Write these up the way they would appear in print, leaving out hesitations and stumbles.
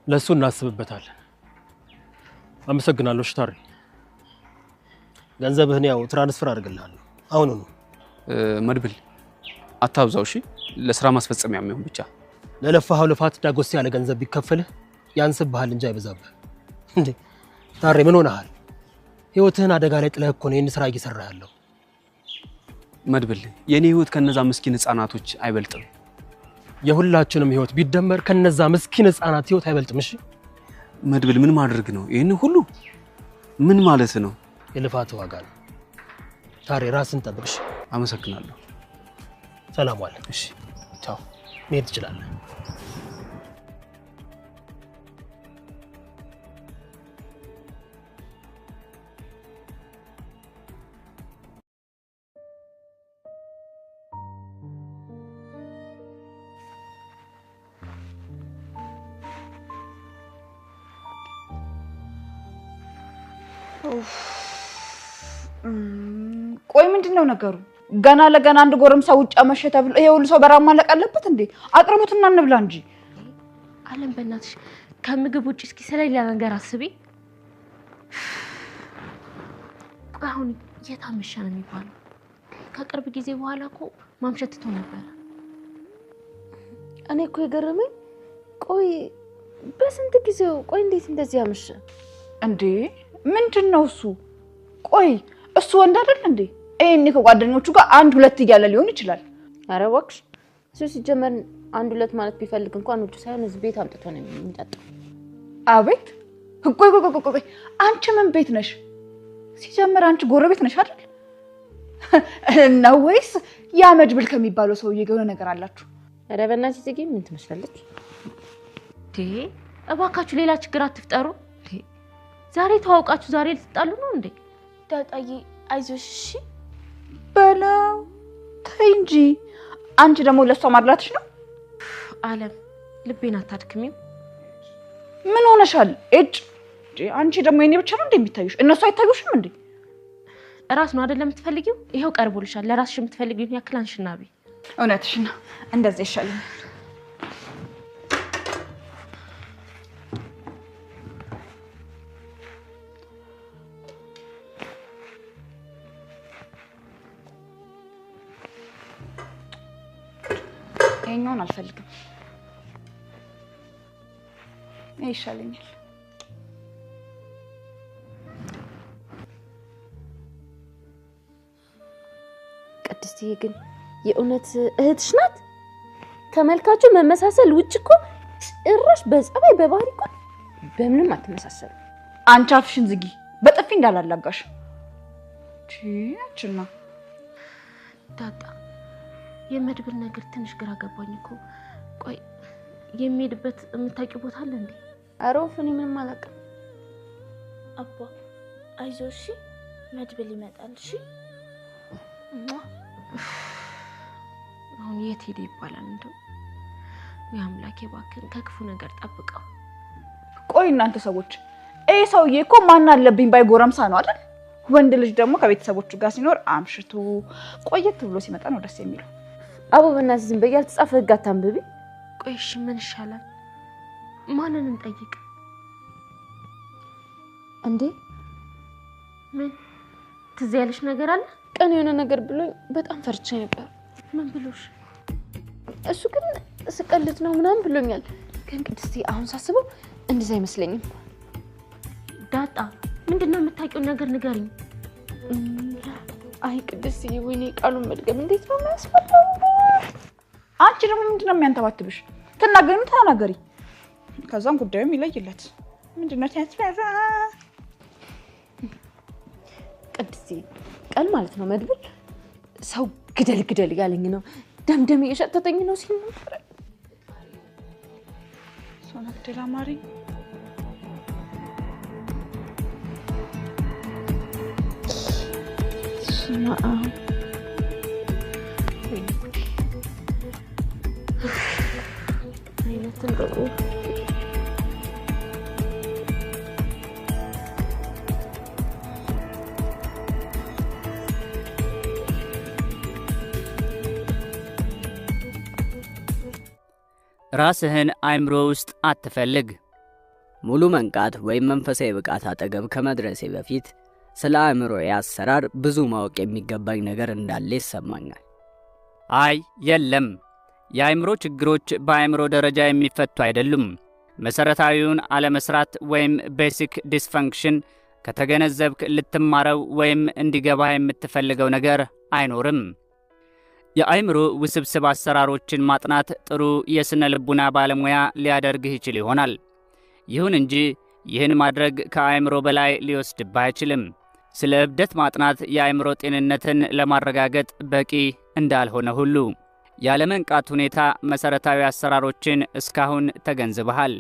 ለሱ እናስብበታለን አመሰግናለሁ ሽታሪ ገንዘብህን ያው ትራንስፈር አድርግልሃለሁ አሁን ነው መድብል አታውዛው እሺ ለስራ ማስፈጸሚያ የሚሆን ብቻ ለለፋው ለፋት ዳጎስ ያለ ገንዘብ ቢከፈልህ ያንስብሃል እንጂ አይበዛብህ እንዴ ታሬ ምን ሆነሃል ህይወትህን አደጋ ላይ ጥለህ እኮ ነው ይሄን ስራ እየሰራህ ያለው መድብል የኔ ህይወት ከነዛ ምስኪን ህፃናቶች አይበልጥም የሁላችንም ህይወት ቢደመር ከነዛ ምስኪን ህፃናት ህይወት አይበልጥም እሺ መድብል ምን ማድረግ ነው ይሄን ሁሉ ምን ማለት ነው የልፋት ዋጋ ነው ታሬ ራስን ጠብቅሽ አመሰግናለሁ ሰላም ዋል እሺ ቻው መሄድ ትችላለህ ቆይ ምንድነው ነገሩ ገና ለገና አንድ ጎረምሳ ውጭ አመሸ ተብሎ ይሄ ሁሉ ሰው በራማ ለቀለበት እንዴ አቅርቡትና እንብላ እንጂ አለም በእናትሽ ከምግብ ውጭ እስኪ ስለሌላ ነገር አስቢ አሁን የታመሻ ነው የሚባለው ከቅርብ ጊዜ በኋላ እኮ ማምሸት ተው ነበር እኔ እኮ የገረመኝ ቆይ በስንት ጊዜው ቆይ እንዴት እንደዚህ አመሸ እንዴ ምንድነው እሱ ቆይ እሱ ወንድ አይደል እንዴ እኔ ከጓደኞቹ ጋር አንድ ሁለት እያለ ሊሆን ይችላል አረ ወክሽ እሱ ሲጀመር አንድ ሁለት ማለት ቢፈልግ እንኳን ውጭ ሳይሆን እዚህ ቤት አምጥቶ ነው የሚጠጣው አቤት ቆይ አንቺ ምን ቤት ነሽ ሲጀመር አንቺ ጎረቤት ነሽ አይደል ነው ወይስ ያ መድብል ከሚባለው ሰውዬ ጋር ነገር አላችሁ አረ በእናትሽ ዝጊ ምን ትመስላለች እባካችሁ ሌላ ችግር አትፍጠሩ ዛሬ ተዋውቃችሁ ዛሬ ልትጣሉ ነው እንዴ ዳጣዬ አይዞሽ እሺ በለው ተይ እንጂ አንቺ ደግሞ ለሷ ማድላትሽ ነው አለም ልቤን አታድክሚው ምን ሆነሻል እጭ አንቺ ደግሞ የኔ ብቻ ነው እንደሚታዩሽ እነሱ አይታዩሽም እንዴ ራስ ነው አይደለም የምትፈልጊው ይሄው ቀርቦልሻል ለራስሽ የምትፈልጊው ያክል አንሽናቢ እውነትሽ ነው እንደዚህ ይሻላል ይሄኛውን አልፈልግም ይሻለኛል ቅድስትዬ ግን የእውነት እህትሽ ናት ተመልካቹ መመሳሰል ውጭ እኮ ጭራሽ በጸባይ በባህሪ እኮ በምንም አትመሳሰሉ አንቺ አፍሽን ዝጊ በጥፊ እንዳላላጋሽ ቺና ዳጣ የመድብል ነገር ትንሽ ግራ ገባኝ እኮ ቆይ የሚሄድበት የምታውቂው ቦታ አለ እንዴ አሮፍ እኔ ምንም አላውቅም አባ አይዞሽ መድብል ይመጣል እሺ አሁን የት ሄደ ይባላል እንደው ያምላኬ ባክን ከክፉ ነገር ጠብቀው ቆይ እናንተ ሰዎች እይ ሰውዬ እኮ ማን አለብኝ ባይ ጎረምሳ ነው አይደል ወንድ ልጅ ደግሞ ከቤተሰቦቹ ጋር ሲኖር አምሽቶ ቆየት ብሎ ሲመጣ ነው ደስ የሚለው አቦ በእናትሽ ዝም በይ ያልተጻፈ ህግ አታንብቢ ቆይ እሺ ምን ይሻላል ማንንም እንጠይቅ እንዴ ምን ትዝ ያለሽ ነገር አለ ቀን የሆነ ነገር ብሎኝ በጣም ፈርቼ ነበር ምን ብሎሽ እሱ ግን ስቀልድ ነው ምናምን ብሎኛል ግን ቅድስቴ አሁን ሳስበው እንደዛ አይመስለኝም ዳጣ ምንድነው የምታውቂው ነገር ንገሪኝ አይ ቅድስቴ ወይኔ ቃሉን መድገም እንዴት ነው የሚያስፈልገው አንቺ ደግሞ ምንድነው የሚያንተባትብሽ ተናገሪም ተናገሪ ከዛም ጉዳዩም ይለይለት ምንድነው ያስፈራ ቅድስቴ ቃል ማለት ነው መድብል ሰው ግደል ያለኝ ነው ደምደም እየሸተተኝ ነው ሲል ነበር ሶናክ ደላማሪ ራስህን አእምሮ ውስጥ አትፈልግ ሙሉ መንቃት ወይም መንፈሳዊ ብቃት አጠገብ ከመድረሴ በፊት ስለ አእምሮዬ አሰራር ብዙ ማወቅ የሚገባኝ ነገር እንዳለ ይሰማኛል። አይ የለም፣ የአእምሮ ችግሮች በአእምሮ ደረጃ የሚፈቱ አይደሉም። መሰረታዊውን አለመስራት ወይም ቤሲክ ዲስፈንክሽን ከተገነዘብክ ልትማረው ወይም እንዲገባ የምትፈልገው ነገር አይኖርም። የአእምሮ ውስብስብ አሰራሮችን ማጥናት ጥሩ የስነ ልቡና ባለሙያ ሊያደርግህ ይችል ይሆናል። ይሁን እንጂ ይህን ማድረግ ከአእምሮ በላይ ሊወስድብህ አይችልም። ስለ እብደት ማጥናት የአእምሮ ጤንነትን ለማረጋገጥ በቂ እንዳልሆነ ሁሉ ያለመንቃት ሁኔታ መሰረታዊ አሰራሮችን እስካሁን ተገንዝበሃል።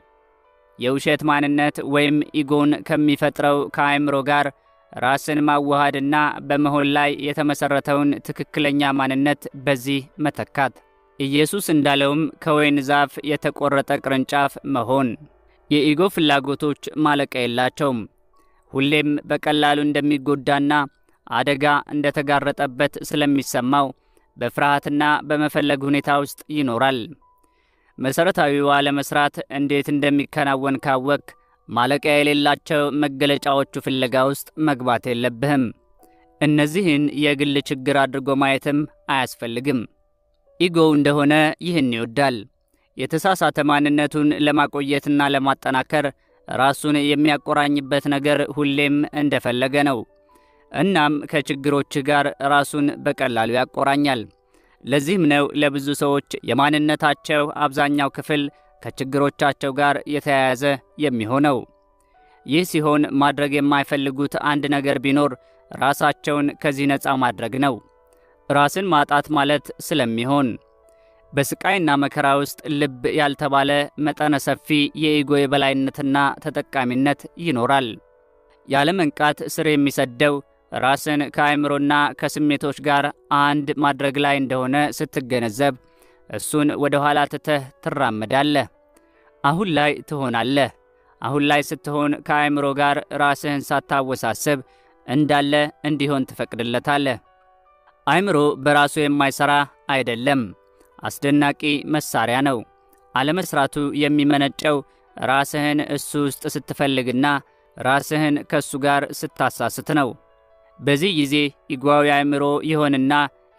የውሸት ማንነት ወይም ኢጎን ከሚፈጥረው ከአእምሮ ጋር ራስን ማዋሃድና በመሆን ላይ የተመሰረተውን ትክክለኛ ማንነት በዚህ መተካት፣ ኢየሱስ እንዳለውም ከወይን ዛፍ የተቆረጠ ቅርንጫፍ መሆን። የኢጎ ፍላጎቶች ማለቂያ የላቸውም። ሁሌም በቀላሉ እንደሚጎዳና አደጋ እንደተጋረጠበት ስለሚሰማው በፍርሃትና በመፈለግ ሁኔታ ውስጥ ይኖራል። መሰረታዊው አለመስራት እንዴት እንደሚከናወን ካወቅ ማለቂያ የሌላቸው መገለጫዎቹ ፍለጋ ውስጥ መግባት የለብህም። እነዚህን የግል ችግር አድርጎ ማየትም አያስፈልግም። ኢጎው እንደሆነ ይህን ይወዳል። የተሳሳተ ማንነቱን ለማቆየትና ለማጠናከር ራሱን የሚያቆራኝበት ነገር ሁሌም እንደፈለገ ነው። እናም ከችግሮች ጋር ራሱን በቀላሉ ያቆራኛል። ለዚህም ነው ለብዙ ሰዎች የማንነታቸው አብዛኛው ክፍል ከችግሮቻቸው ጋር የተያያዘ የሚሆነው። ይህ ሲሆን ማድረግ የማይፈልጉት አንድ ነገር ቢኖር ራሳቸውን ከዚህ ነፃ ማድረግ ነው። ራስን ማጣት ማለት ስለሚሆን በስቃይና መከራ ውስጥ ልብ ያልተባለ መጠነ ሰፊ የኢጎ የበላይነትና ተጠቃሚነት ይኖራል። ያለመንቃት ስር የሚሰደው ራስን ከአእምሮና ከስሜቶች ጋር አንድ ማድረግ ላይ እንደሆነ ስትገነዘብ እሱን ወደ ኋላ ትተህ ትራመዳለህ። አሁን ላይ ትሆናለህ። አሁን ላይ ስትሆን ከአእምሮ ጋር ራስህን ሳታወሳስብ እንዳለ እንዲሆን ትፈቅድለታለህ። አእምሮ በራሱ የማይሰራ አይደለም፣ አስደናቂ መሳሪያ ነው። አለመስራቱ የሚመነጨው ራስህን እሱ ውስጥ ስትፈልግና ራስህን ከሱ ጋር ስታሳስት ነው። በዚህ ጊዜ ኢጓዊ አእምሮ ይሆንና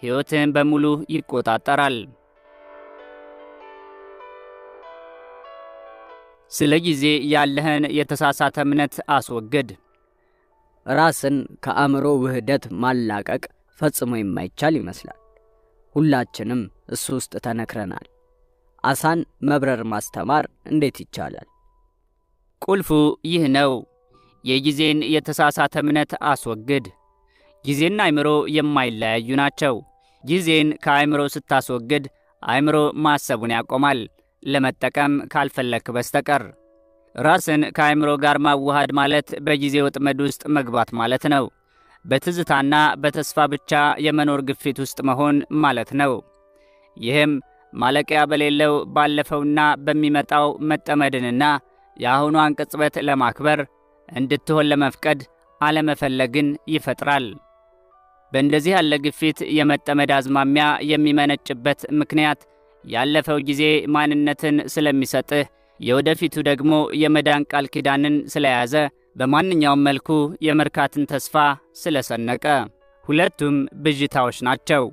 ሕይወትህን በሙሉ ይቆጣጠራል። ስለ ጊዜ ያለህን የተሳሳተ እምነት አስወግድ። ራስን ከአእምሮ ውህደት ማላቀቅ ፈጽሞ የማይቻል ይመስላል። ሁላችንም እሱ ውስጥ ተነክረናል። አሳን መብረር ማስተማር እንዴት ይቻላል? ቁልፉ ይህ ነው። የጊዜን የተሳሳተ እምነት አስወግድ። ጊዜና አእምሮ የማይለያዩ ናቸው። ጊዜን ከአእምሮ ስታስወግድ አእምሮ ማሰቡን ያቆማል፣ ለመጠቀም ካልፈለክ በስተቀር። ራስን ከአእምሮ ጋር ማዋሃድ ማለት በጊዜ ወጥመድ ውስጥ መግባት ማለት ነው። በትዝታና በተስፋ ብቻ የመኖር ግፊት ውስጥ መሆን ማለት ነው። ይህም ማለቂያ በሌለው ባለፈውና በሚመጣው መጠመድንና የአሁኗን ቅጽበት ለማክበር እንድትሆን ለመፍቀድ አለመፈለግን ይፈጥራል። በእንደዚህ ያለ ግፊት የመጠመድ አዝማሚያ የሚመነጭበት ምክንያት ያለፈው ጊዜ ማንነትን ስለሚሰጥህ፣ የወደፊቱ ደግሞ የመዳን ቃል ኪዳንን ስለያዘ፣ በማንኛውም መልኩ የመርካትን ተስፋ ስለሰነቀ። ሁለቱም ብዥታዎች ናቸው።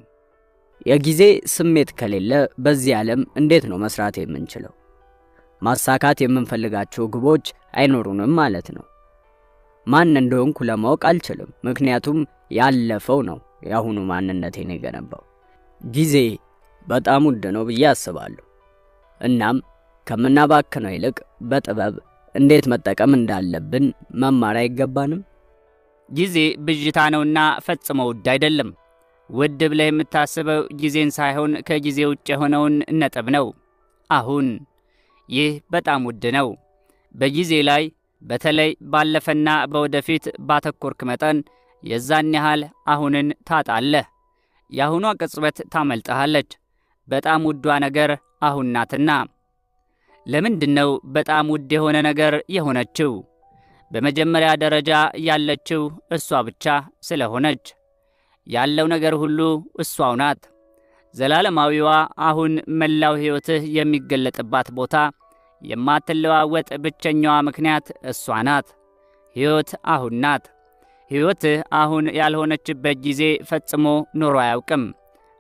የጊዜ ስሜት ከሌለ በዚህ ዓለም እንዴት ነው መስራት የምንችለው? ማሳካት የምንፈልጋቸው ግቦች አይኖሩንም ማለት ነው። ማን እንደሆንኩ ለማወቅ አልችልም፣ ምክንያቱም ያለፈው ነው የአሁኑ ማንነቴን የገነባው። ጊዜ በጣም ውድ ነው ብዬ አስባለሁ። እናም ከምናባክነው ይልቅ በጥበብ እንዴት መጠቀም እንዳለብን መማር አይገባንም? ጊዜ ብዥታ ነውና ፈጽሞ ውድ አይደለም። ውድ ብለህ የምታስበው ጊዜን ሳይሆን ከጊዜ ውጭ የሆነውን ነጥብ ነው። አሁን ይህ በጣም ውድ ነው። በጊዜ ላይ በተለይ ባለፈና በወደፊት ባተኮርክ መጠን የዛን ያህል አሁንን ታጣለህ። የአሁኗ ቅጽበት ታመልጠሃለች። በጣም ውዷ ነገር አሁን ናትና። ለምንድነው በጣም ውድ የሆነ ነገር የሆነችው? በመጀመሪያ ደረጃ ያለችው እሷ ብቻ ስለሆነች። ያለው ነገር ሁሉ እሷው ናት። ዘላለማዊዋ አሁን መላው ሕይወትህ የሚገለጥባት ቦታ፣ የማትለዋወጥ ብቸኛዋ ምክንያት እሷ ናት። ሕይወት አሁን ናት። ሕይወትህ አሁን ያልሆነችበት ጊዜ ፈጽሞ ኖሮ አያውቅም፣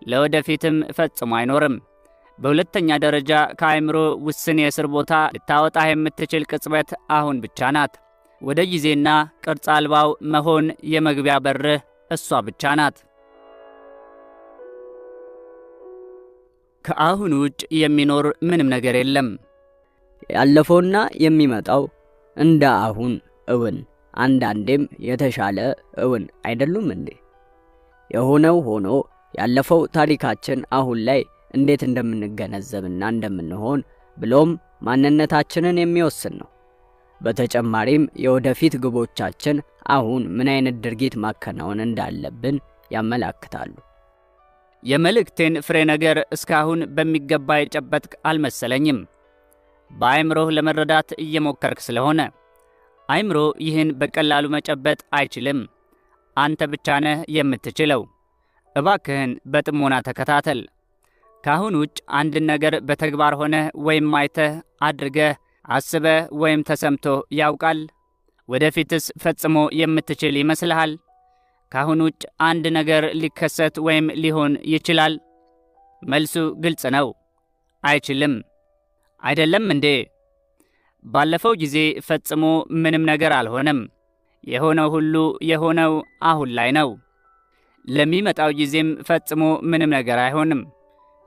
ለወደፊትም ፈጽሞ አይኖርም። በሁለተኛ ደረጃ ከአእምሮ ውስን የእስር ቦታ ልታወጣህ የምትችል ቅጽበት አሁን ብቻ ናት። ወደ ጊዜና ቅርጽ አልባው መሆን የመግቢያ በርህ እሷ ብቻ ናት። ከአሁን ውጭ የሚኖር ምንም ነገር የለም። ያለፈውና የሚመጣው እንደ አሁን እውን፣ አንዳንዴም የተሻለ እውን አይደሉም እንዴ? የሆነው ሆኖ ያለፈው ታሪካችን አሁን ላይ እንዴት እንደምንገነዘብና እንደምንሆን ብሎም ማንነታችንን የሚወስን ነው። በተጨማሪም የወደፊት ግቦቻችን አሁን ምን አይነት ድርጊት ማከናወን እንዳለብን ያመላክታሉ። የመልእክቴን ፍሬ ነገር እስካሁን በሚገባ የጨበጥክ አልመሰለኝም። በአእምሮህ ለመረዳት እየሞከርክ ስለሆነ አእምሮ ይህን በቀላሉ መጨበጥ አይችልም። አንተ ብቻ ነህ የምትችለው። እባክህን በጥሞና ተከታተል። ካሁን ውጭ አንድን ነገር በተግባር ሆነህ ወይም አይተህ አድርገህ አስበህ ወይም ተሰምቶ ያውቃል? ወደፊትስ ፈጽሞ የምትችል ይመስልሃል? ካሁን ውጭ አንድ ነገር ሊከሰት ወይም ሊሆን ይችላል? መልሱ ግልጽ ነው። አይችልም። አይደለም እንዴ? ባለፈው ጊዜ ፈጽሞ ምንም ነገር አልሆነም። የሆነው ሁሉ የሆነው አሁን ላይ ነው። ለሚመጣው ጊዜም ፈጽሞ ምንም ነገር አይሆንም።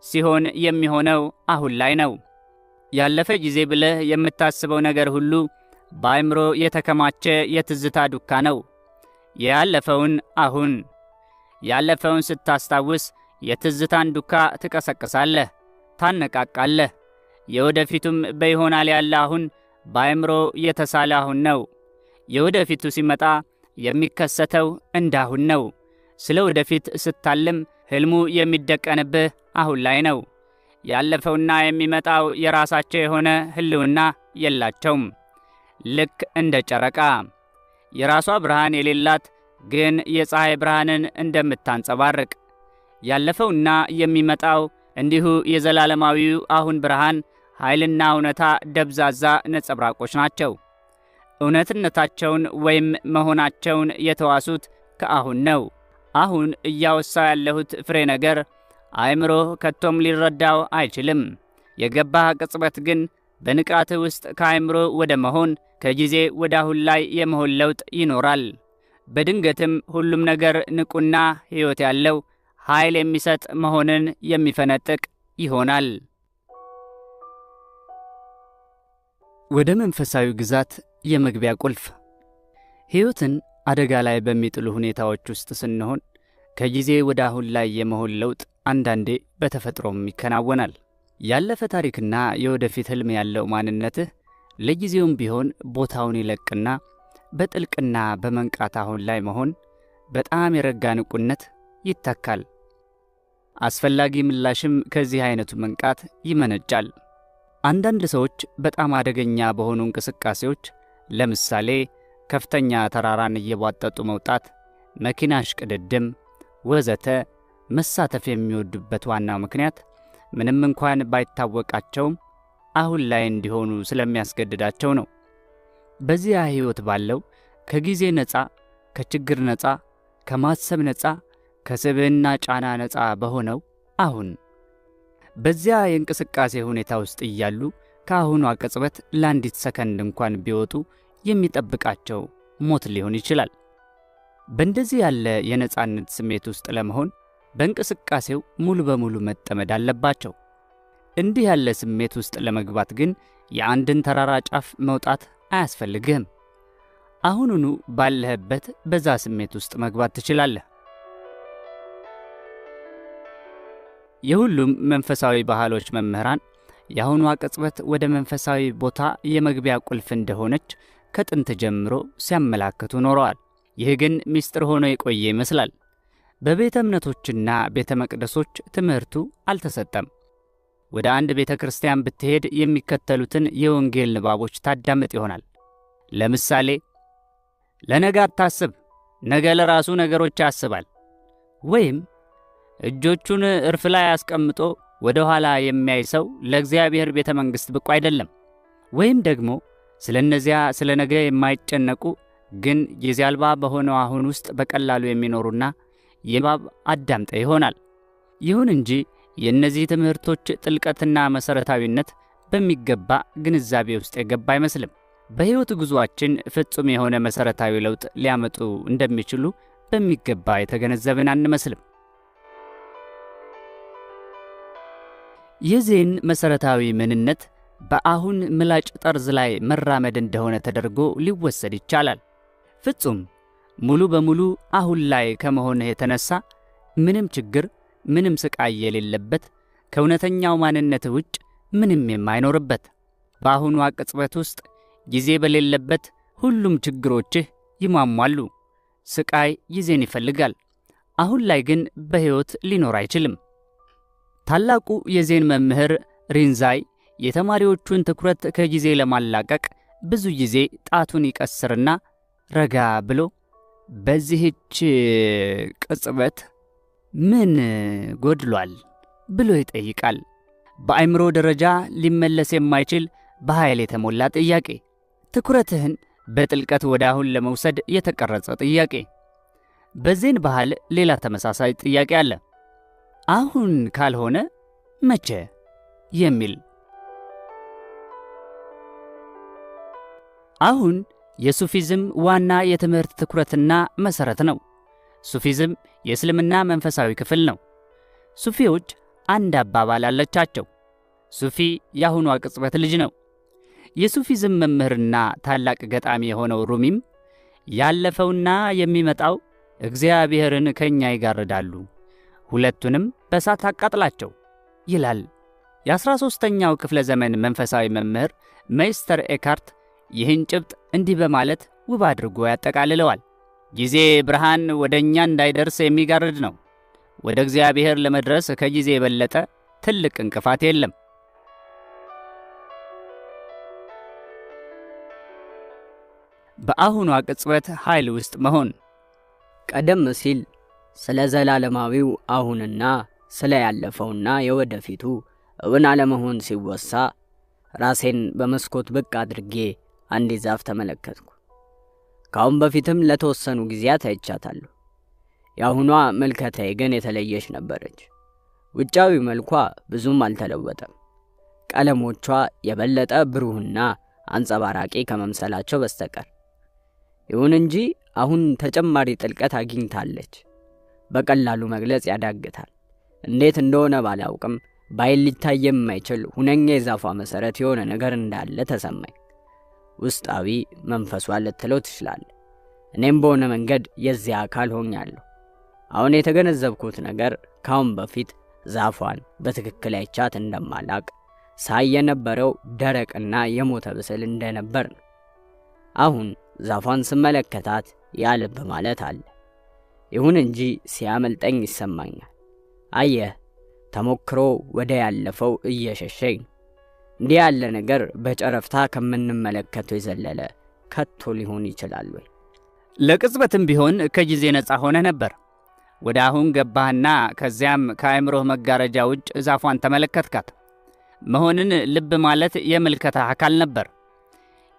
ሲሆን የሚሆነው አሁን ላይ ነው። ያለፈ ጊዜ ብለህ የምታስበው ነገር ሁሉ በአእምሮ የተከማቸ የትዝታ ዱካ ነው። ያለፈውን አሁን ያለፈውን ስታስታውስ የትዝታን ዱካ ትቀሰቅሳለህ፣ ታነቃቃለህ። የወደፊቱም በይሆናል ያለ አሁን በአእምሮ የተሳለ አሁን ነው። የወደፊቱ ሲመጣ የሚከሰተው እንዳሁን ነው። ስለ ወደፊት ስታልም ህልሙ የሚደቀንብህ አሁን ላይ ነው። ያለፈውና የሚመጣው የራሳቸው የሆነ ህልውና የላቸውም። ልክ እንደ ጨረቃ የራሷ ብርሃን የሌላት ግን የፀሐይ ብርሃንን እንደምታንጸባርቅ፣ ያለፈውና የሚመጣው እንዲሁ የዘላለማዊው አሁን ብርሃን ኃይልና እውነታ ደብዛዛ ነጸብራቆች ናቸው። እውነትነታቸውን ወይም መሆናቸውን የተዋሱት ከአሁን ነው። አሁን እያወሳው ያለሁት ፍሬ ነገር አእምሮ ከቶም ሊረዳው አይችልም። የገባህ ቅጽበት ግን በንቃትህ ውስጥ ከአእምሮ ወደ መሆን ከጊዜ ወደ አሁን ላይ የመሆን ለውጥ ይኖራል። በድንገትም ሁሉም ነገር ንቁና ሕይወት ያለው ኃይል የሚሰጥ መሆንን የሚፈነጥቅ ይሆናል። ወደ መንፈሳዊ ግዛት የመግቢያ ቁልፍ። ሕይወትን አደጋ ላይ በሚጥሉ ሁኔታዎች ውስጥ ስንሆን ከጊዜ ወደ አሁን ላይ የመሆን ለውጥ አንዳንዴ በተፈጥሮም ይከናወናል። ያለፈ ታሪክና የወደፊት ህልም ያለው ማንነትህ ለጊዜውም ቢሆን ቦታውን ይለቅና በጥልቅና በመንቃት አሁን ላይ መሆን በጣም የረጋ ንቁነት ይተካል። አስፈላጊ ምላሽም ከዚህ አይነቱ መንቃት ይመነጫል። አንዳንድ ሰዎች በጣም አደገኛ በሆኑ እንቅስቃሴዎች፣ ለምሳሌ ከፍተኛ ተራራን እየቧጠጡ መውጣት፣ መኪና እሽቅድድም ወዘተ መሳተፍ የሚወዱበት ዋናው ምክንያት ምንም እንኳን ባይታወቃቸውም አሁን ላይ እንዲሆኑ ስለሚያስገድዳቸው ነው። በዚያ ሕይወት ባለው ከጊዜ ነፃ፣ ከችግር ነፃ፣ ከማሰብ ነፃ፣ ከስብዕና ጫና ነፃ በሆነው አሁን በዚያ የእንቅስቃሴ ሁኔታ ውስጥ እያሉ ከአሁኗ ቅጽበት ለአንዲት ሰከንድ እንኳን ቢወጡ የሚጠብቃቸው ሞት ሊሆን ይችላል። በእንደዚህ ያለ የነፃነት ስሜት ውስጥ ለመሆን በእንቅስቃሴው ሙሉ በሙሉ መጠመድ አለባቸው። እንዲህ ያለ ስሜት ውስጥ ለመግባት ግን የአንድን ተራራ ጫፍ መውጣት አያስፈልግህም። አሁኑኑ ባለህበት በዛ ስሜት ውስጥ መግባት ትችላለህ። የሁሉም መንፈሳዊ ባህሎች መምህራን የአሁኗ ቅጽበት ወደ መንፈሳዊ ቦታ የመግቢያ ቁልፍ እንደሆነች ከጥንት ጀምሮ ሲያመላክቱ ኖረዋል። ይህ ግን ምስጢር ሆኖ የቆየ ይመስላል። በቤተ እምነቶችና ቤተ መቅደሶች ትምህርቱ አልተሰጠም። ወደ አንድ ቤተ ክርስቲያን ብትሄድ የሚከተሉትን የወንጌል ንባቦች ታዳምጥ ይሆናል። ለምሳሌ ለነገ አታስብ፣ ነገ ለራሱ ነገሮች ያስባል። ወይም እጆቹን እርፍ ላይ አስቀምጦ ወደ ኋላ የሚያይ ሰው ለእግዚአብሔር ቤተ መንግሥት ብቁ አይደለም። ወይም ደግሞ ስለ ነገ የማይጨነቁ ግን ጊዜ አልባ በሆነው አሁን ውስጥ በቀላሉ የሚኖሩና የባብ አዳምጠ ይሆናል። ይሁን እንጂ የእነዚህ ትምህርቶች ጥልቀትና መሰረታዊነት በሚገባ ግንዛቤ ውስጥ የገባ አይመስልም። በሕይወት ጉዟችን ፍጹም የሆነ መሰረታዊ ለውጥ ሊያመጡ እንደሚችሉ በሚገባ የተገነዘብን አንመስልም። የዚህን መሰረታዊ ምንነት በአሁን ምላጭ ጠርዝ ላይ መራመድ እንደሆነ ተደርጎ ሊወሰድ ይቻላል። ፍጹም ሙሉ በሙሉ አሁን ላይ ከመሆን የተነሳ ምንም ችግር፣ ምንም ስቃይ የሌለበት ከእውነተኛው ማንነት ውጭ ምንም የማይኖርበት በአሁኑ ቅጽበት ውስጥ ጊዜ በሌለበት ሁሉም ችግሮችህ ይሟሟሉ። ስቃይ ጊዜን ይፈልጋል። አሁን ላይ ግን በሕይወት ሊኖር አይችልም። ታላቁ የዜን መምህር ሪንዛይ የተማሪዎቹን ትኩረት ከጊዜ ለማላቀቅ ብዙ ጊዜ ጣቱን ይቀስርና ረጋ ብሎ በዚህች ቅጽበት ምን ጎድሏል ብሎ ይጠይቃል። በአእምሮ ደረጃ ሊመለስ የማይችል በኃይል የተሞላ ጥያቄ፣ ትኩረትህን በጥልቀት ወደ አሁን ለመውሰድ የተቀረጸ ጥያቄ። በዜን ባህል ሌላ ተመሳሳይ ጥያቄ አለ። አሁን ካልሆነ መቼ የሚል። አሁን የሱፊዝም ዋና የትምህርት ትኩረትና መሰረት ነው። ሱፊዝም የእስልምና መንፈሳዊ ክፍል ነው። ሱፊዎች አንድ አባባል አለቻቸው። ሱፊ የአሁኗ ቅጽበት ልጅ ነው። የሱፊዝም መምህርና ታላቅ ገጣሚ የሆነው ሩሚም ያለፈውና የሚመጣው እግዚአብሔርን ከኛ ይጋርዳሉ፣ ሁለቱንም በእሳት አቃጥላቸው ይላል። የ13ኛው ክፍለ ዘመን መንፈሳዊ መምህር ሜይስተር ኤካርት ይህን ጭብጥ እንዲህ በማለት ውብ አድርጎ ያጠቃልለዋል። ጊዜ ብርሃን ወደኛ እንዳይደርስ የሚጋርድ ነው። ወደ እግዚአብሔር ለመድረስ ከጊዜ የበለጠ ትልቅ እንቅፋት የለም። በአሁኗ ቅጽበት ኃይል ውስጥ መሆን። ቀደም ሲል ስለ ዘላለማዊው አሁንና ስለ ያለፈውና የወደፊቱ እውን አለመሆን ሲወሳ ራሴን በመስኮት ብቅ አድርጌ አንዲት ዛፍ ተመለከትኩ። ካሁን በፊትም ለተወሰኑ ጊዜያት አይቻታለሁ። የአሁኗ መልከታዬ ግን የተለየች ነበረች። ውጫዊ መልኳ ብዙም አልተለወጠም፣ ቀለሞቿ የበለጠ ብሩህና አንጸባራቂ ከመምሰላቸው በስተቀር። ይሁን እንጂ አሁን ተጨማሪ ጥልቀት አግኝታለች። በቀላሉ መግለጽ ያዳግታል። እንዴት እንደሆነ ባላውቅም ባይል ሊታይ የማይችል ሁነኛ የዛፏ መሰረት የሆነ ነገር እንዳለ ተሰማኝ። ውስጣዊ መንፈሷ ልትለው ትችላለህ። እኔም በሆነ መንገድ የዚያ አካል ሆኛለሁ። አሁን የተገነዘብኩት ነገር ካሁን በፊት ዛፏን በትክክል አይቻት እንደማላቅ ሳይ የነበረው ደረቅና የሞተ ብስል እንደነበር ነው። አሁን ዛፏን ስመለከታት ያልብ ማለት አለ። ይሁን እንጂ ሲያመልጠኝ ይሰማኛል። አየህ፣ ተሞክሮ ወደ ያለፈው እየሸሸኝ ነው። እንዲህ ያለ ነገር በጨረፍታ ከምንመለከተው የዘለለ ከቶ ሊሆን ይችላል ወይ? ለቅጽበትም ቢሆን ከጊዜ ነፃ ሆነ ነበር። ወደ አሁን ገባህና ከዚያም ከአእምሮህ መጋረጃ ውጭ ዛፏን ተመለከትካት። መሆንን ልብ ማለት የምልከታ አካል ነበር።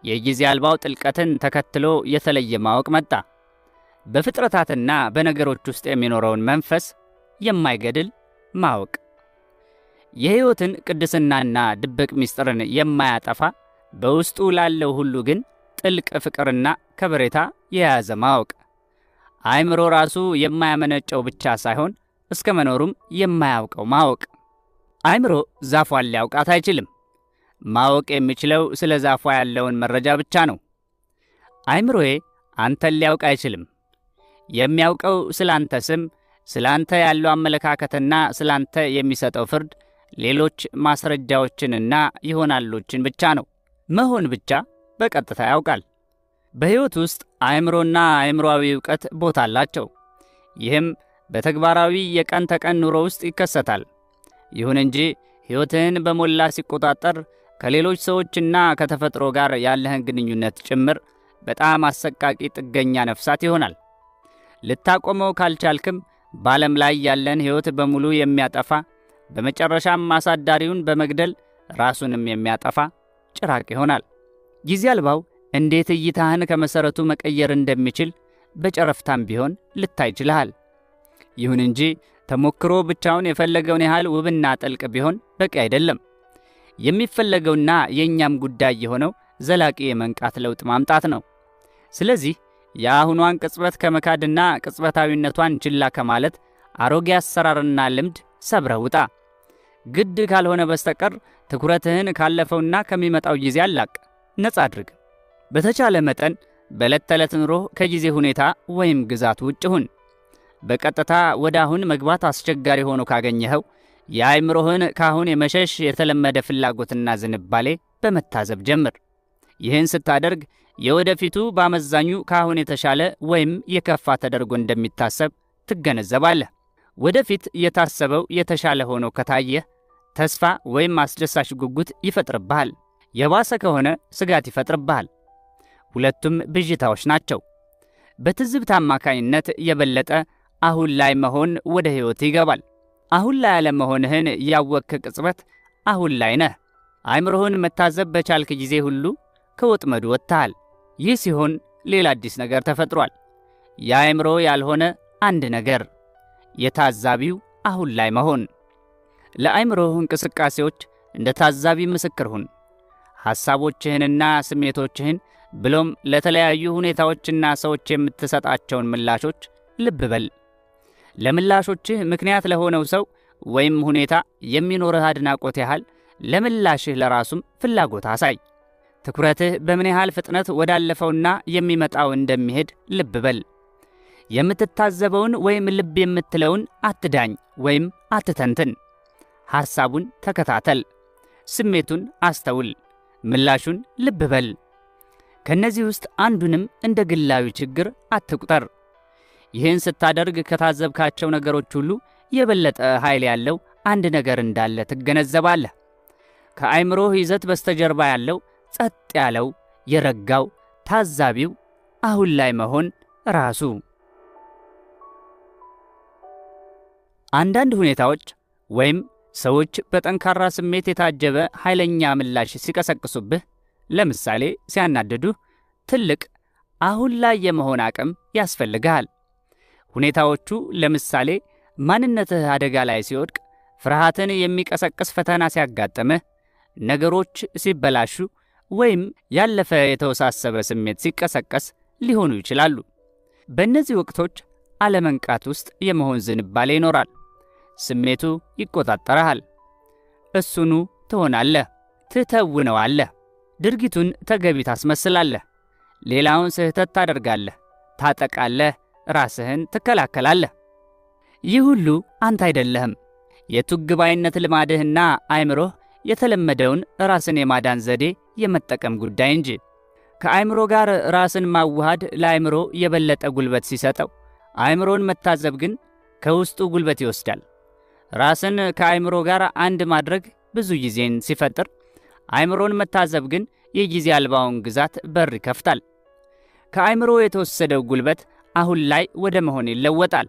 የጊዜ አልባው ጥልቀትን ተከትሎ የተለየ ማወቅ መጣ። በፍጥረታትና በነገሮች ውስጥ የሚኖረውን መንፈስ የማይገድል ማወቅ፣ የሕይወትን ቅድስናና ድብቅ ምስጢርን የማያጠፋ በውስጡ ላለው ሁሉ ግን ጥልቅ ፍቅርና ከበሬታ የያዘ ማወቅ፣ አእምሮ ራሱ የማያመነጨው ብቻ ሳይሆን እስከ መኖሩም የማያውቀው ማወቅ። አእምሮ ዛፏን ሊያውቃት አይችልም። ማወቅ የሚችለው ስለ ዛፏ ያለውን መረጃ ብቻ ነው። አእምሮዬ አንተን ሊያውቅ አይችልም። የሚያውቀው ስለ አንተ ስም፣ ስለ አንተ ያለው አመለካከትና ስለ አንተ የሚሰጠው ፍርድ፣ ሌሎች ማስረጃዎችንና ይሆናሎችን ብቻ ነው። መሆን ብቻ በቀጥታ ያውቃል። በሕይወት ውስጥ አእምሮና አእምሮአዊ ዕውቀት ቦታ አላቸው። ይህም በተግባራዊ የቀን ተቀን ኑሮ ውስጥ ይከሰታል። ይሁን እንጂ ሕይወትህን በሞላ ሲቆጣጠር ከሌሎች ሰዎችና ከተፈጥሮ ጋር ያለህን ግንኙነት ጭምር በጣም አሰቃቂ ጥገኛ ነፍሳት ይሆናል። ልታቆመው ካልቻልክም በዓለም ላይ ያለን ሕይወት በሙሉ የሚያጠፋ በመጨረሻም አሳዳሪውን በመግደል ራሱንም የሚያጠፋ ጭራቅ ይሆናል። ጊዜ አልባው እንዴት እይታህን ከመሠረቱ መቀየር እንደሚችል በጨረፍታም ቢሆን ልታይ ችልሃል። ይሁን እንጂ ተሞክሮ ብቻውን የፈለገውን ያህል ውብና ጥልቅ ቢሆን በቂ አይደለም። የሚፈለገውና የእኛም ጉዳይ የሆነው ዘላቂ የመንቃት ለውጥ ማምጣት ነው። ስለዚህ የአሁኗን ቅጽበት ከመካድና ቅጽበታዊነቷን ችላ ከማለት አሮጌ አሰራርና ልምድ ሰብረህ ውጣ። ግድ ካልሆነ በስተቀር ትኩረትህን ካለፈውና ከሚመጣው ጊዜ አላቅ፣ ነጻ አድርግ። በተቻለ መጠን በዕለት ተዕለት ኑሮ ከጊዜ ሁኔታ ወይም ግዛት ውጭ ሁን። በቀጥታ ወደ አሁን መግባት አስቸጋሪ ሆኖ ካገኘኸው የአእምሮህን ካሁን የመሸሽ የተለመደ ፍላጎትና ዝንባሌ በመታዘብ ጀምር። ይህን ስታደርግ የወደፊቱ በአመዛኙ ካሁን የተሻለ ወይም የከፋ ተደርጎ እንደሚታሰብ ትገነዘባለህ። ወደፊት የታሰበው የተሻለ ሆኖ ከታየህ ተስፋ ወይም አስደሳች ጉጉት ይፈጥርብሃል። የባሰ ከሆነ ስጋት ይፈጥርብሃል። ሁለቱም ብዥታዎች ናቸው። በትዝብት አማካኝነት የበለጠ አሁን ላይ መሆን ወደ ሕይወት ይገባል። አሁን ላይ አለመሆንህን ያወቅክ ቅጽበት አሁን ላይ ነህ። አእምሮህን መታዘብ በቻልክ ጊዜ ሁሉ ከወጥመዱ ወጥተሃል። ይህ ሲሆን ሌላ አዲስ ነገር ተፈጥሯል። የአእምሮ ያልሆነ አንድ ነገር፣ የታዛቢው አሁን ላይ መሆን። ለአእምሮህ እንቅስቃሴዎች እንደ ታዛቢ ምስክር ሁን። ሐሳቦችህንና ስሜቶችህን ብሎም ለተለያዩ ሁኔታዎችና ሰዎች የምትሰጣቸውን ምላሾች ልብ በል። ለምላሾችህ ምክንያት ለሆነው ሰው ወይም ሁኔታ የሚኖርህ አድናቆት ያህል ለምላሽህ ለራሱም ፍላጎት አሳይ። ትኩረትህ በምን ያህል ፍጥነት ወዳለፈውና የሚመጣው እንደሚሄድ ልብ በል። የምትታዘበውን ወይም ልብ የምትለውን አትዳኝ ወይም አትተንትን። ሐሳቡን ተከታተል፣ ስሜቱን አስተውል፣ ምላሹን ልብ በል። ከነዚህ ውስጥ አንዱንም እንደ ግላዊ ችግር አትቁጠር። ይህን ስታደርግ ከታዘብካቸው ነገሮች ሁሉ የበለጠ ኃይል ያለው አንድ ነገር እንዳለ ትገነዘባለህ። ከአእምሮህ ይዘት በስተጀርባ ያለው ጸጥ ያለው የረጋው ታዛቢው አሁን ላይ መሆን ራሱ። አንዳንድ ሁኔታዎች ወይም ሰዎች በጠንካራ ስሜት የታጀበ ኃይለኛ ምላሽ ሲቀሰቅሱብህ፣ ለምሳሌ ሲያናድዱህ፣ ትልቅ አሁን ላይ የመሆን አቅም ያስፈልግሃል። ሁኔታዎቹ ለምሳሌ ማንነትህ አደጋ ላይ ሲወድቅ፣ ፍርሃትን የሚቀሰቅስ ፈተና ሲያጋጥምህ፣ ነገሮች ሲበላሹ ወይም ያለፈ የተወሳሰበ ስሜት ሲቀሰቀስ ሊሆኑ ይችላሉ። በእነዚህ ወቅቶች አለመንቃት ውስጥ የመሆን ዝንባሌ ይኖራል። ስሜቱ ይቆጣጠረሃል። እሱኑ ትሆናለህ፣ ትተውነዋለህ፣ ድርጊቱን ተገቢ ታስመስላለህ፣ ሌላውን ስህተት ታደርጋለህ፣ ታጠቃለህ፣ ራስህን ትከላከላለህ። ይህ ሁሉ አንተ አይደለህም። የቱግባይነት ልማድህና አእምሮህ የተለመደውን ራስን የማዳን ዘዴ የመጠቀም ጉዳይ እንጂ። ከአእምሮ ጋር ራስን ማዋሃድ ለአእምሮ የበለጠ ጉልበት ሲሰጠው፣ አእምሮን መታዘብ ግን ከውስጡ ጉልበት ይወስዳል። ራስን ከአእምሮ ጋር አንድ ማድረግ ብዙ ጊዜን ሲፈጥር፣ አእምሮን መታዘብ ግን የጊዜ አልባውን ግዛት በር ይከፍታል። ከአእምሮ የተወሰደው ጉልበት አሁን ላይ ወደ መሆን ይለወጣል።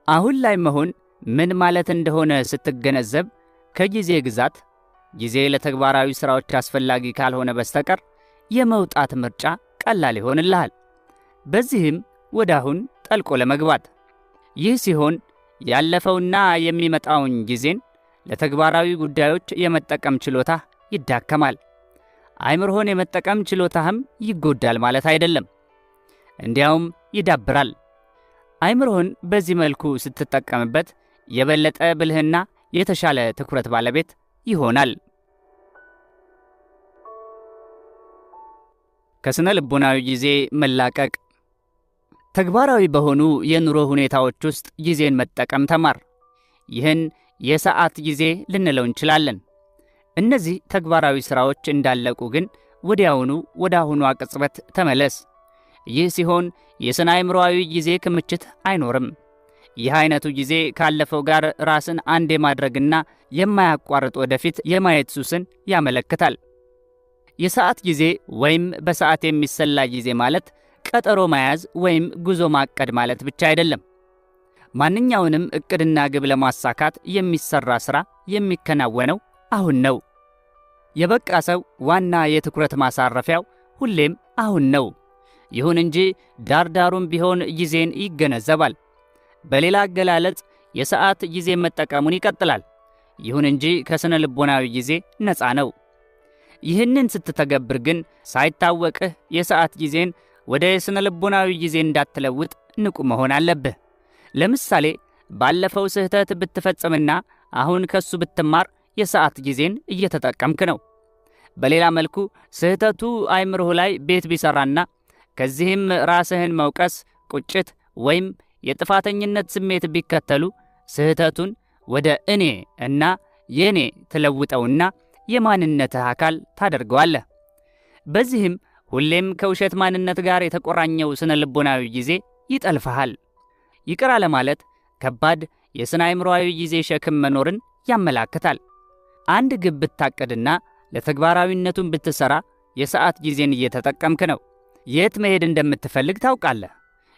አሁን ላይ መሆን ምን ማለት እንደሆነ ስትገነዘብ ከጊዜ ግዛት፣ ጊዜ ለተግባራዊ ሥራዎች አስፈላጊ ካልሆነ በስተቀር የመውጣት ምርጫ ቀላል ይሆንልሃል። በዚህም ወደ አሁን ጠልቆ ለመግባት። ይህ ሲሆን ያለፈውና የሚመጣውን ጊዜን ለተግባራዊ ጉዳዮች የመጠቀም ችሎታ ይዳከማል። አእምሮህን የመጠቀም ችሎታህም ይጎዳል ማለት አይደለም፣ እንዲያውም ይዳብራል። አእምሮህን በዚህ መልኩ ስትጠቀምበት የበለጠ ብልህና የተሻለ ትኩረት ባለቤት ይሆናል። ከስነ ልቦናዊ ጊዜ መላቀቅ። ተግባራዊ በሆኑ የኑሮ ሁኔታዎች ውስጥ ጊዜን መጠቀም ተማር። ይህን የሰዓት ጊዜ ልንለው እንችላለን። እነዚህ ተግባራዊ ሥራዎች እንዳለቁ ግን ወዲያውኑ ወደ አሁኗ ቅጽበት ተመለስ። ይህ ሲሆን የስነ አእምሮአዊ ጊዜ ክምችት አይኖርም። ይህ አይነቱ ጊዜ ካለፈው ጋር ራስን አንድ የማድረግና የማያቋርጥ ወደፊት የማየት ሱስን ያመለክታል። የሰዓት ጊዜ ወይም በሰዓት የሚሰላ ጊዜ ማለት ቀጠሮ መያዝ ወይም ጉዞ ማቀድ ማለት ብቻ አይደለም። ማንኛውንም ዕቅድና ግብ ለማሳካት የሚሰራ ሥራ የሚከናወነው አሁን ነው። የበቃ ሰው ዋና የትኩረት ማሳረፊያው ሁሌም አሁን ነው። ይሁን እንጂ ዳርዳሩም ቢሆን ጊዜን ይገነዘባል። በሌላ አገላለጽ የሰዓት ጊዜ መጠቀሙን ይቀጥላል። ይሁን እንጂ ከስነ ልቦናዊ ጊዜ ነፃ ነው። ይህንን ስትተገብር ግን ሳይታወቅህ የሰዓት ጊዜን ወደ የስነ ልቦናዊ ጊዜ እንዳትለውጥ ንቁ መሆን አለብህ። ለምሳሌ ባለፈው ስህተት ብትፈጽምና አሁን ከሱ ብትማር የሰዓት ጊዜን እየተጠቀምክ ነው። በሌላ መልኩ ስህተቱ አይምሮህ ላይ ቤት ቢሰራና ከዚህም ራስህን መውቀስ፣ ቁጭት ወይም የጥፋተኝነት ስሜት ቢከተሉ ስህተቱን ወደ እኔ እና የኔ ትለውጠውና የማንነትህ አካል ታደርገዋለህ። በዚህም ሁሌም ከውሸት ማንነት ጋር የተቆራኘው ስነ ልቦናዊ ጊዜ ይጠልፈሃል። ይቅር አለማለት ከባድ የስነ አእምሮአዊ ጊዜ ሸክም መኖርን ያመላክታል። አንድ ግብ ብታቅድና ለተግባራዊነቱን ብትሰራ የሰዓት ጊዜን እየተጠቀምክ ነው። የት መሄድ እንደምትፈልግ ታውቃለህ።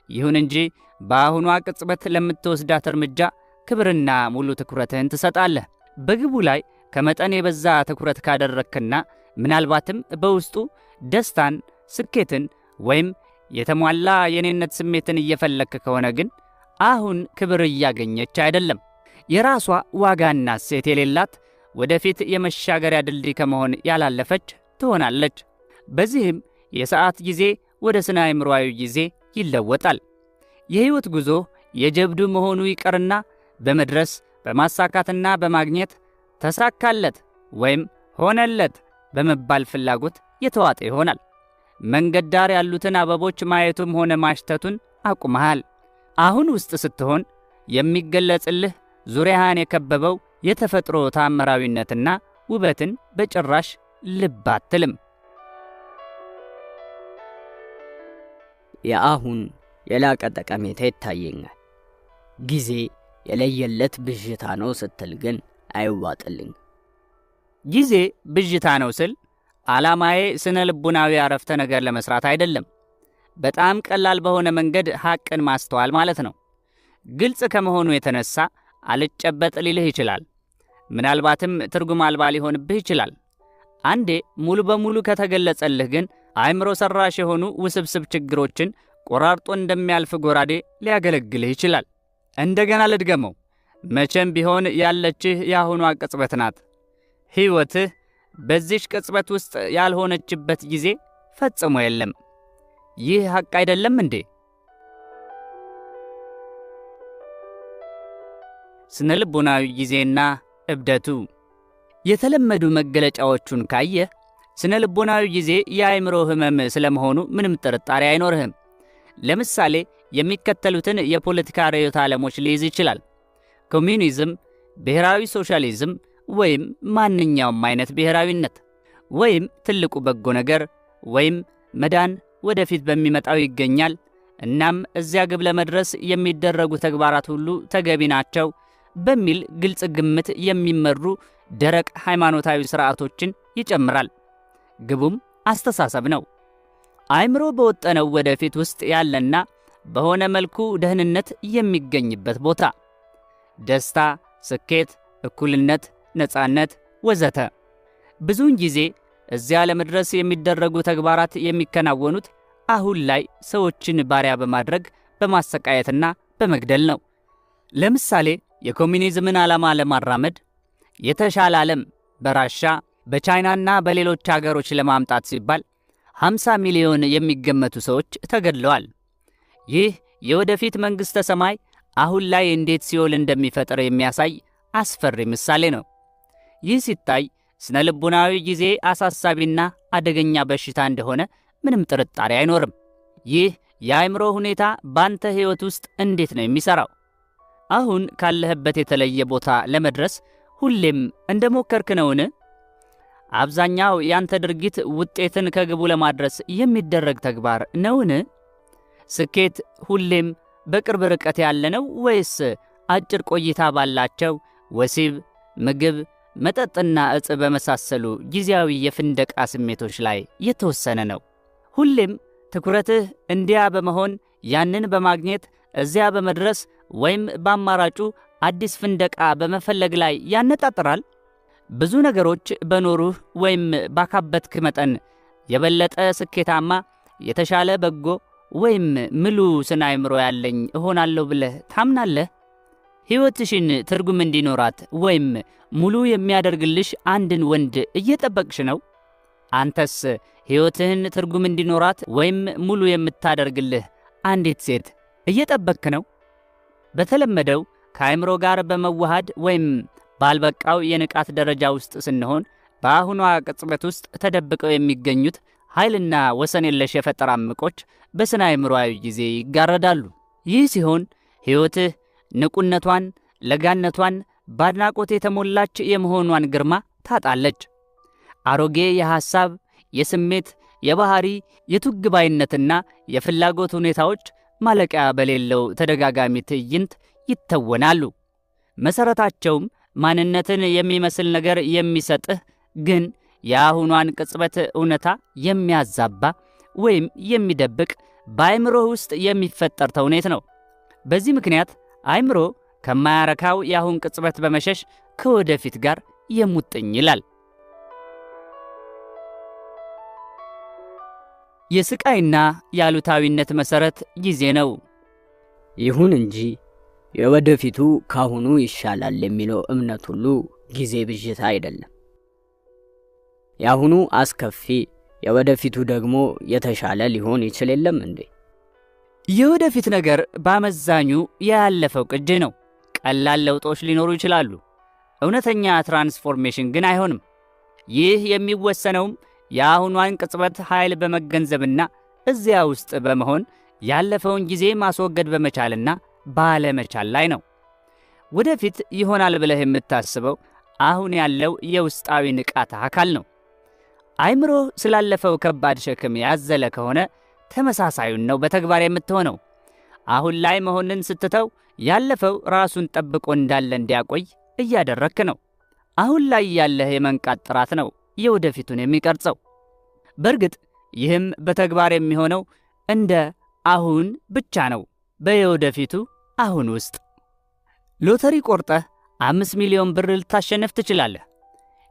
ይሁን እንጂ በአሁኗ ቅጽበት ለምትወስዳት እርምጃ ክብርና ሙሉ ትኩረትህን ትሰጣለህ። በግቡ ላይ ከመጠን የበዛ ትኩረት ካደረክና ምናልባትም በውስጡ ደስታን፣ ስኬትን ወይም የተሟላ የኔነት ስሜትን እየፈለክ ከሆነ ግን አሁን ክብር እያገኘች አይደለም። የራሷ ዋጋና እሴት የሌላት ወደፊት የመሻገሪያ ድልድይ ከመሆን ያላለፈች ትሆናለች። በዚህም የሰዓት ጊዜ ወደ ስነ አእምሮአዊ ጊዜ ይለወጣል። የሕይወት ጉዞ የጀብዱ መሆኑ ይቀርና በመድረስ በማሳካትና በማግኘት ተሳካለት ወይም ሆነለት በመባል ፍላጎት የተዋጠ ይሆናል። መንገድ ዳር ያሉትን አበቦች ማየቱም ሆነ ማሽተቱን አቁመሃል። አሁን ውስጥ ስትሆን የሚገለጽልህ ዙሪያህን የከበበው የተፈጥሮ ታምራዊነትና ውበትን በጭራሽ ልብ አትልም። የአሁን የላቀ ጠቀሜታ ይታየኛል። ጊዜ የለየለት ብዥታ ነው ስትል ግን አይዋጥልኝ። ጊዜ ብዥታ ነው ስል ዓላማዬ ስነ ልቡናዊ አረፍተ ነገር ለመስራት አይደለም። በጣም ቀላል በሆነ መንገድ ሐቅን ማስተዋል ማለት ነው። ግልጽ ከመሆኑ የተነሳ አልጨበጥ ሊልህ ይችላል። ምናልባትም ትርጉም አልባ ሊሆንብህ ይችላል። አንዴ ሙሉ በሙሉ ከተገለጸልህ ግን አእምሮ ሰራሽ የሆኑ ውስብስብ ችግሮችን ቆራርጦ እንደሚያልፍ ጎራዴ ሊያገለግልህ ይችላል። እንደገና ልድገመው። መቼም ቢሆን ያለችህ የአሁኗ ቅጽበት ናት። ሕይወትህ በዚች ቅጽበት ውስጥ ያልሆነችበት ጊዜ ፈጽሞ የለም። ይህ ሐቅ አይደለም እንዴ? ስነ ልቦናዊ ጊዜና እብደቱ የተለመዱ መገለጫዎቹን ካየህ ስነ ልቦናዊ ጊዜ የአእምሮ ህመም ስለመሆኑ ምንም ጥርጣሬ አይኖርህም። ለምሳሌ የሚከተሉትን የፖለቲካ ርዕዮተ ዓለሞች ሊይዝ ይችላል። ኮሚዩኒዝም፣ ብሔራዊ ሶሻሊዝም ወይም ማንኛውም አይነት ብሔራዊነት፣ ወይም ትልቁ በጎ ነገር ወይም መዳን ወደፊት በሚመጣው ይገኛል። እናም እዚያ ግብ ለመድረስ የሚደረጉ ተግባራት ሁሉ ተገቢ ናቸው በሚል ግልጽ ግምት የሚመሩ ደረቅ ሃይማኖታዊ ሥርዓቶችን ይጨምራል። ግቡም አስተሳሰብ ነው። አእምሮ በወጠነው ወደፊት ውስጥ ያለና በሆነ መልኩ ደህንነት የሚገኝበት ቦታ፣ ደስታ፣ ስኬት፣ እኩልነት፣ ነፃነት ወዘተ። ብዙውን ጊዜ እዚያ ለመድረስ የሚደረጉ ተግባራት የሚከናወኑት አሁን ላይ ሰዎችን ባሪያ በማድረግ በማሰቃየትና በመግደል ነው። ለምሳሌ የኮሚኒዝምን ዓላማ ለማራመድ የተሻለ ዓለም በራሻ በቻይናና በሌሎች አገሮች ለማምጣት ሲባል 50 ሚሊዮን የሚገመቱ ሰዎች ተገድለዋል። ይህ የወደፊት መንግሥተ ሰማይ አሁን ላይ እንዴት ሲኦል እንደሚፈጥር የሚያሳይ አስፈሪ ምሳሌ ነው። ይህ ሲታይ ስነ ልቡናዊ ጊዜ አሳሳቢና አደገኛ በሽታ እንደሆነ ምንም ጥርጣሬ አይኖርም። ይህ የአእምሮ ሁኔታ ባንተ ሕይወት ውስጥ እንዴት ነው የሚሠራው? አሁን ካለህበት የተለየ ቦታ ለመድረስ ሁሌም እንደሞከርክ ነውን? አብዛኛው ያንተ ድርጊት ውጤትን ከግቡ ለማድረስ የሚደረግ ተግባር ነውን? ስኬት ሁሌም በቅርብ ርቀት ያለ ነው ወይስ አጭር ቆይታ ባላቸው ወሲብ፣ ምግብ፣ መጠጥና ዕፅ በመሳሰሉ ጊዜያዊ የፍንደቃ ስሜቶች ላይ የተወሰነ ነው? ሁሌም ትኩረትህ እንዲያ በመሆን ያንን በማግኘት እዚያ በመድረስ ወይም በአማራጩ አዲስ ፍንደቃ በመፈለግ ላይ ያነጣጥራል? ብዙ ነገሮች በኖሩህ ወይም ባካበትክ መጠን የበለጠ ስኬታማ፣ የተሻለ በጎ ወይም ምሉ ስነ አእምሮ ያለኝ እሆናለሁ ብለህ ታምናለህ? ሕይወትሽን ትርጉም እንዲኖራት ወይም ሙሉ የሚያደርግልሽ አንድን ወንድ እየጠበቅሽ ነው? አንተስ ሕይወትህን ትርጉም እንዲኖራት ወይም ሙሉ የምታደርግልህ አንዲት ሴት እየጠበቅክ ነው? በተለመደው ከአእምሮ ጋር በመዋሃድ ወይም ባልበቃው የንቃት ደረጃ ውስጥ ስንሆን በአሁኗ ቅጽበት ውስጥ ተደብቀው የሚገኙት ኃይልና ወሰን የለሽ የፈጠራ ዕምቆች በስነ አእምሮአዊ ጊዜ ይጋረዳሉ። ይህ ሲሆን ሕይወትህ ንቁነቷን፣ ለጋነቷን፣ በአድናቆት የተሞላች የመሆኗን ግርማ ታጣለች። አሮጌ የሐሳብ፣ የስሜት፣ የባህሪ፣ የቱግባይነትና የፍላጎት ሁኔታዎች ማለቂያ በሌለው ተደጋጋሚ ትዕይንት ይተወናሉ። መሠረታቸውም ማንነትን የሚመስል ነገር የሚሰጥህ ግን የአሁኗን ቅጽበት እውነታ የሚያዛባ ወይም የሚደብቅ በአእምሮህ ውስጥ የሚፈጠር ተውኔት ነው። በዚህ ምክንያት አእምሮ ከማያረካው የአሁን ቅጽበት በመሸሽ ከወደፊት ጋር የሙጥኝ ይላል። የስቃይና የአሉታዊነት መሠረት ጊዜ ነው። ይሁን እንጂ የወደፊቱ ካሁኑ ይሻላል የሚለው እምነት ሁሉ ጊዜ ብዥታ አይደለም። የአሁኑ አስከፊ፣ የወደፊቱ ደግሞ የተሻለ ሊሆን ይችል የለም እንዴ? የወደፊት ነገር በአመዛኙ ያለፈው ቅጂ ነው። ቀላል ለውጦች ሊኖሩ ይችላሉ። እውነተኛ ትራንስፎርሜሽን ግን አይሆንም። ይህ የሚወሰነውም የአሁኗን ቅጽበት ኃይል በመገንዘብና እዚያ ውስጥ በመሆን ያለፈውን ጊዜ ማስወገድ በመቻልና ባለመቻል ላይ ነው። ወደፊት ይሆናል ብለህ የምታስበው አሁን ያለው የውስጣዊ ንቃት አካል ነው። አእምሮ ስላለፈው ከባድ ሸክም ያዘለ ከሆነ ተመሳሳዩን ነው በተግባር የምትሆነው። አሁን ላይ መሆንን ስትተው ያለፈው ራሱን ጠብቆ እንዳለ እንዲያቆይ እያደረክ ነው። አሁን ላይ ያለህ የመንቃት ጥራት ነው የወደፊቱን የሚቀርጸው። በእርግጥ ይህም በተግባር የሚሆነው እንደ አሁን ብቻ ነው። በየወደፊቱ አሁን ውስጥ ሎተሪ ቆርጠህ 5 ሚሊዮን ብር ልታሸንፍ ትችላለህ።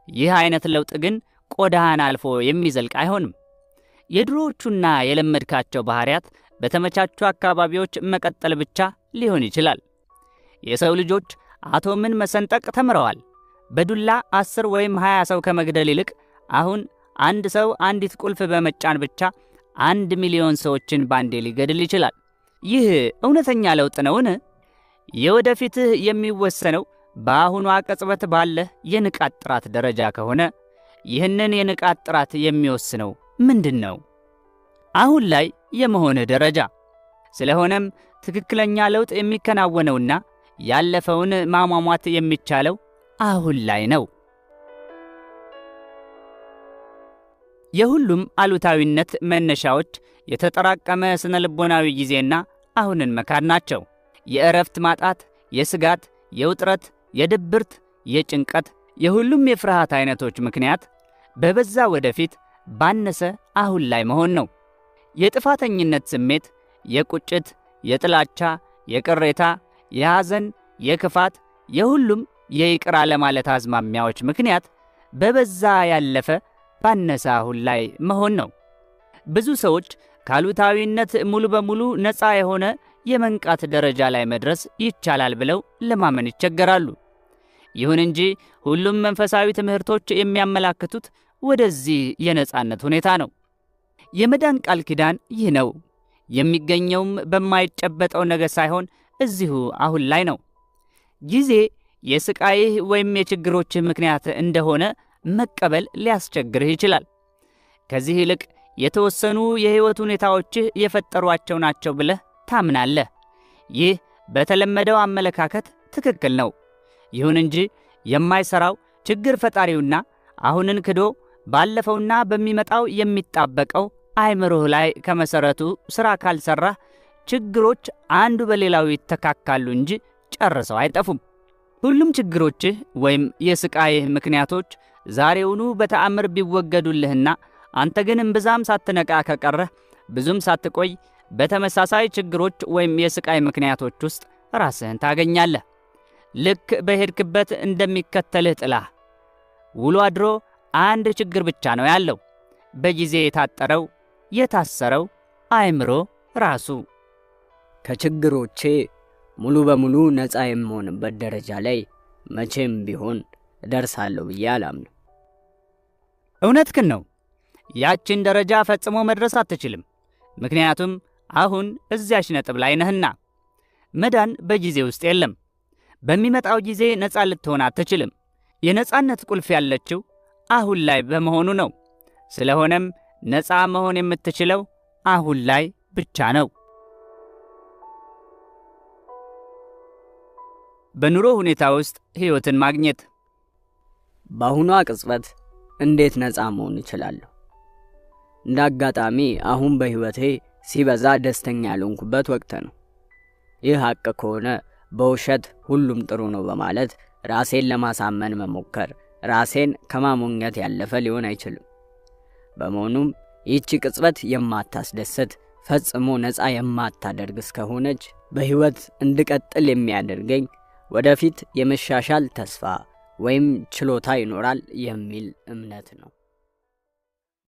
ይህ አይነት ለውጥ ግን ቆዳህን አልፎ የሚዘልቅ አይሆንም። የድሮዎቹና የለመድካቸው ባህሪያት በተመቻቹ አካባቢዎች መቀጠል ብቻ ሊሆን ይችላል። የሰው ልጆች አቶምን መሰንጠቅ ተምረዋል። በዱላ 10 ወይም 20 ሰው ከመግደል ይልቅ አሁን አንድ ሰው አንዲት ቁልፍ በመጫን ብቻ 1 ሚሊዮን ሰዎችን ባንዴ ሊገድል ይችላል። ይህ እውነተኛ ለውጥ ነውን? የወደፊትህ የሚወሰነው በአሁኗ ቅጽበት ባለህ የንቃት ጥራት ደረጃ ከሆነ ይህንን የንቃት ጥራት የሚወስነው ምንድን ነው? አሁን ላይ የመሆንህ ደረጃ። ስለሆነም ትክክለኛ ለውጥ የሚከናወነውና ያለፈውን ማሟሟት የሚቻለው አሁን ላይ ነው። የሁሉም አሉታዊነት መነሻዎች የተጠራቀመ ስነ ልቦናዊ ጊዜና አሁንን መካድ ናቸው። የእረፍት ማጣት፣ የስጋት፣ የውጥረት፣ የድብርት፣ የጭንቀት፣ የሁሉም የፍርሃት አይነቶች ምክንያት በበዛ ወደፊት ባነሰ አሁን ላይ መሆን ነው። የጥፋተኝነት ስሜት፣ የቁጭት፣ የጥላቻ፣ የቅሬታ፣ የሐዘን፣ የክፋት፣ የሁሉም የይቅር አለማለት አዝማሚያዎች ምክንያት በበዛ ያለፈ ባነሰ አሁን ላይ መሆን ነው። ብዙ ሰዎች ከአሉታዊነት ሙሉ በሙሉ ነፃ የሆነ የመንቃት ደረጃ ላይ መድረስ ይቻላል ብለው ለማመን ይቸገራሉ። ይሁን እንጂ ሁሉም መንፈሳዊ ትምህርቶች የሚያመላክቱት ወደዚህ የነፃነት ሁኔታ ነው። የመዳን ቃል ኪዳን ይህ ነው። የሚገኘውም በማይጨበጠው ነገር ሳይሆን እዚሁ አሁን ላይ ነው። ጊዜ የስቃይህ ወይም የችግሮችህ ምክንያት እንደሆነ መቀበል ሊያስቸግርህ ይችላል። ከዚህ ይልቅ የተወሰኑ የሕይወት ሁኔታዎችህ የፈጠሯቸው ናቸው ብለህ ታምናለህ። ይህ በተለመደው አመለካከት ትክክል ነው። ይሁን እንጂ የማይሰራው ችግር ፈጣሪውና አሁንን ክዶ ባለፈውና በሚመጣው የሚጣበቀው አእምሮህ ላይ ከመሰረቱ ሥራ ካልሰራህ ችግሮች አንዱ በሌላው ይተካካሉ እንጂ ጨርሰው አይጠፉም። ሁሉም ችግሮችህ ወይም የስቃይህ ምክንያቶች ዛሬውኑ በተአምር ቢወገዱልህና አንተ ግን እምብዛም ሳትነቃ ከቀረህ ብዙም ሳትቆይ በተመሳሳይ ችግሮች ወይም የስቃይ ምክንያቶች ውስጥ ራስህን ታገኛለህ። ልክ በሄድክበት እንደሚከተልህ ጥላ። ውሎ አድሮ አንድ ችግር ብቻ ነው ያለው። በጊዜ የታጠረው የታሰረው አእምሮ ራሱ። ከችግሮቼ ሙሉ በሙሉ ነፃ የምሆንበት ደረጃ ላይ መቼም ቢሆን እደርሳለሁ ብዬ አላምንም። እውነትህን ነው። ያችን ደረጃ ፈጽሞ መድረስ አትችልም። ምክንያቱም አሁን እዚያች ነጥብ ላይ ነህና። መዳን በጊዜ ውስጥ የለም። በሚመጣው ጊዜ ነፃ ልትሆን አትችልም። የነፃነት ቁልፍ ያለችው አሁን ላይ በመሆኑ ነው። ስለሆነም ነፃ መሆን የምትችለው አሁን ላይ ብቻ ነው። በኑሮ ሁኔታ ውስጥ ሕይወትን ማግኘት። በአሁኗ ቅጽበት እንዴት ነፃ መሆን እችላለሁ? እንደ አጋጣሚ አሁን በሕይወቴ ሲበዛ ደስተኛ ያልሆንኩበት ወቅት ነው። ይህ ሐቅ ከሆነ በውሸት ሁሉም ጥሩ ነው በማለት ራሴን ለማሳመን መሞከር ራሴን ከማሞኘት ያለፈ ሊሆን አይችልም። በመሆኑም ይህቺ ቅጽበት የማታስደስት ፈጽሞ ነፃ የማታደርግ እስከሆነች በሕይወት እንድቀጥል የሚያደርገኝ ወደፊት የመሻሻል ተስፋ ወይም ችሎታ ይኖራል የሚል እምነት ነው።